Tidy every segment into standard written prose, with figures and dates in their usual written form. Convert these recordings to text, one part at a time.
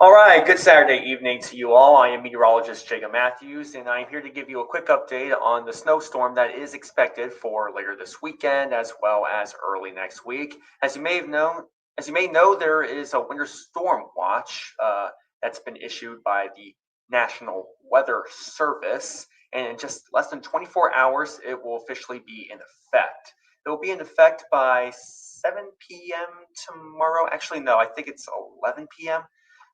All right, good Saturday evening to you all. I am meteorologist Jacob Matthews, and I'm here to give you a quick update on the snowstorm that is expected for later this weekend as well as early next week. As you may know, there is a winter storm watch that's been issued by the National Weather Service, and in just less than 24 hours, it will officially be in effect. It will be in effect by 7 p.m. tomorrow. Actually, no, I think it's 11 p.m.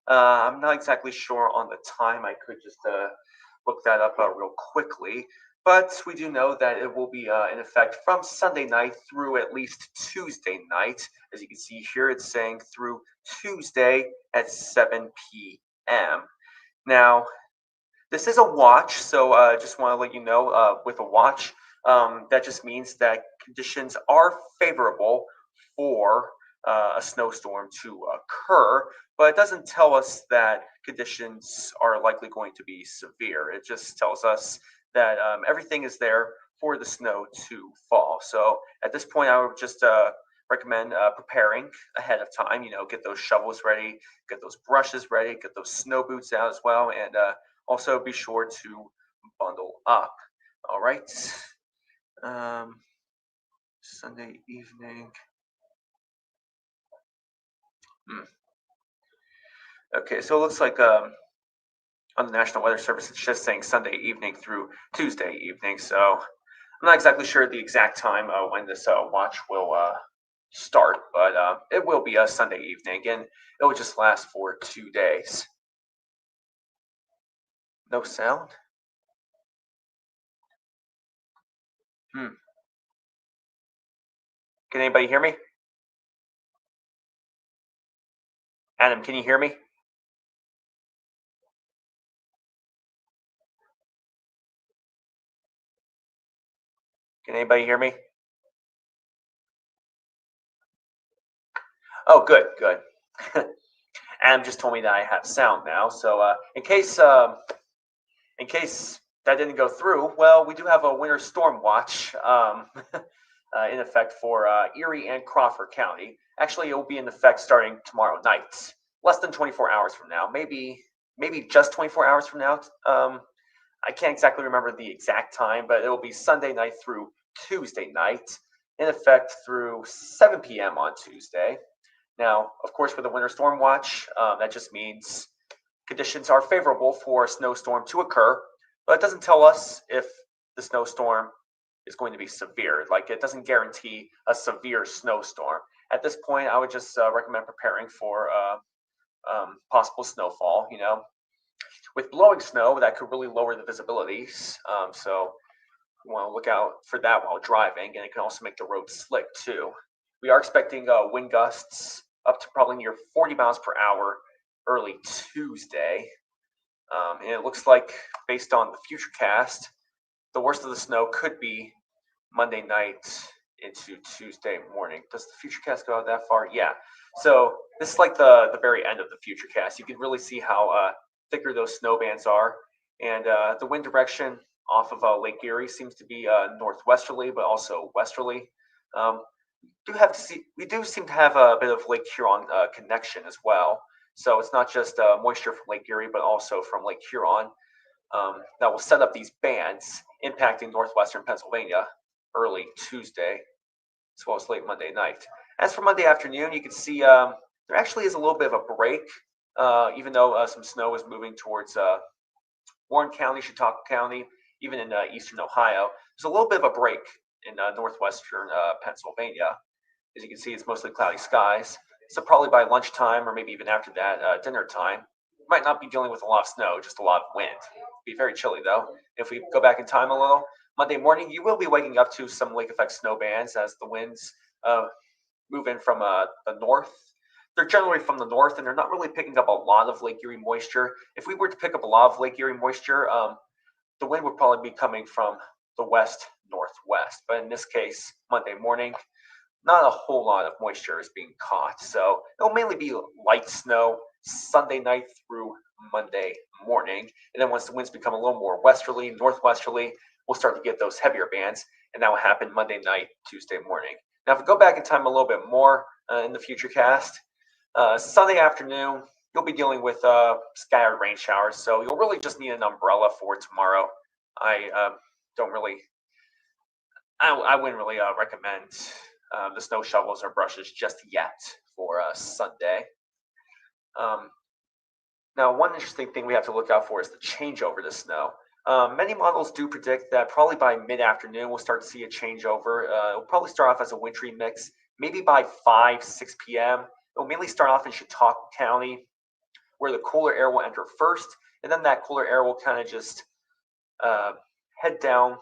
I'm not exactly sure on the time. I could just look that up real quickly. But we do know that it will be in effect from Sunday night through at least Tuesday night. As you can see here, it's saying through Tuesday at 7 p.m. Now, this is a watch, so just want to let you know with a watch, that just means that conditions are favorable for a snowstorm to occur, but it doesn't tell us that conditions are likely going to be severe. It just tells us that everything is there for the snow to fall. So at this point, I would just recommend preparing ahead of time. Get those shovels ready, get those brushes ready, get those snow boots out as well, and also be sure to bundle up. All right. Um, Sunday evening. Okay, so it looks like on the National Weather Service, it's just saying Sunday evening through Tuesday evening. So I'm not exactly sure the exact time when this watch will start, but it will be a Sunday evening, and it will just last for 2 days. No sound? Hmm. Can anybody hear me? Adam, can you hear me? Can anybody hear me? Oh, good, good. Adam just told me that I have sound now. So in case that didn't go through, well, we do have a winter storm watch in effect for Erie and Crawford County. Actually, it will be in effect starting tomorrow night, less than 24 hours from now, maybe just 24 hours from now. I can't exactly remember the exact time, but it will be Sunday night through Tuesday night, in effect through 7 p.m. on Tuesday. Now, of course, with the winter storm watch, that just means conditions are favorable for a snowstorm to occur, but it doesn't tell us if the snowstorm is going to be severe. Like, it doesn't guarantee a severe snowstorm. At this point, I would just recommend preparing for possible snowfall. With blowing snow, that could really lower the visibilities. So you want to look out for that while driving, and it can also make the road slick too. We are expecting wind gusts up to probably near 40 miles per hour early Tuesday. And it looks like, based on the futurecast, the worst of the snow could be Monday night into Tuesday morning. Does the futurecast go out that far? Yeah. So this is like the very end of the futurecast. You can really see how thicker those snow bands are. And the wind direction off of Lake Erie seems to be northwesterly, but also westerly. We do seem to have a bit of Lake Huron connection as well. So it's not just moisture from Lake Erie, but also from Lake Huron that will set up these bands impacting northwestern Pennsylvania early Tuesday, as well as late Monday night. As for Monday afternoon, you can see there actually is a little bit of a break, even though some snow is moving towards Warren County, Chautauqua County, even in eastern Ohio. There's a little bit of a break in northwestern Pennsylvania. As you can see, it's mostly cloudy skies. So probably by lunchtime or maybe even after that, dinner time, you might not be dealing with a lot of snow, just a lot of wind. It'll be very chilly though. If we go back in time a little, Monday morning, you will be waking up to some lake effect snow bands as the winds move in from the north. They're generally from the north, and they're not really picking up a lot of Lake Erie moisture. If we were to pick up a lot of Lake Erie moisture, the wind would probably be coming from the west northwest. But in this case, Monday morning, not a whole lot of moisture is being caught. So it'll mainly be light snow Sunday night through Monday morning. And then once the winds become a little more westerly, northwesterly, we'll start to get those heavier bands. And that will happen Monday night, Tuesday morning. Now, if we go back in time a little bit more in the future cast, Sunday afternoon, you'll be dealing with scattered rain showers. So you'll really just need an umbrella for tomorrow. I don't really, I wouldn't really recommend the snow shovels or brushes just yet for Sunday. Now, one interesting thing we have to look out for is the changeover to snow. Many models do predict that probably by mid-afternoon we'll start to see a changeover. It'll probably start off as a wintry mix. Maybe by 5, 6 p.m. It'll mainly start off in Chautauqua County, where the cooler air will enter first, and then that cooler air will kind of just head down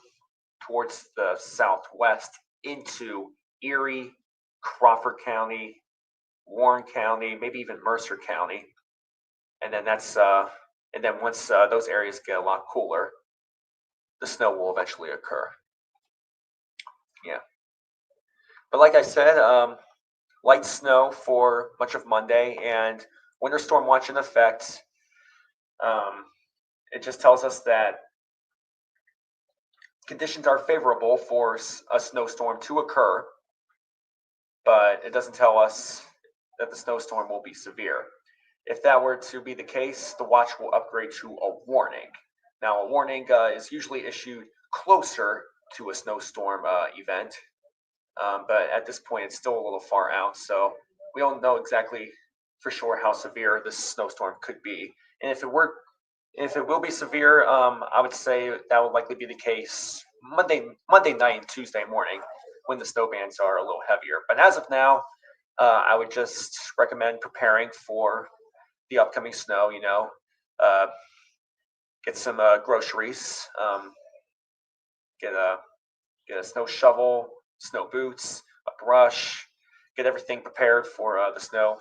towards the southwest into Erie, Crawford County, Warren County, maybe even Mercer County. And then once those areas get a lot cooler, the snow will eventually occur. Yeah. But like I said, light snow for much of Monday and winter storm watch in effect. It just tells us that conditions are favorable for a snowstorm to occur, but it doesn't tell us that the snowstorm will be severe. If that were to be the case, the watch will upgrade to a warning. Now, a warning is usually issued closer to a snowstorm event, but at this point, it's still a little far out, so we don't know exactly for sure how severe this snowstorm could be. And if it will be severe, I would say that would likely be the case Monday night and Tuesday morning when the snow bands are a little heavier. But as of now, I would just recommend preparing for the upcoming snow. Get some groceries, get a snow shovel, snow boots, a brush, get everything prepared for the snow,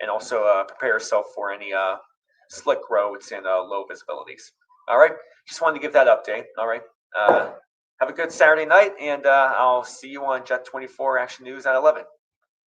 and also prepare yourself for any slick roads and low visibilities. All right, just wanted to give that update. All right, have a good Saturday night, and I'll see you on Jet 24 Action News at 11.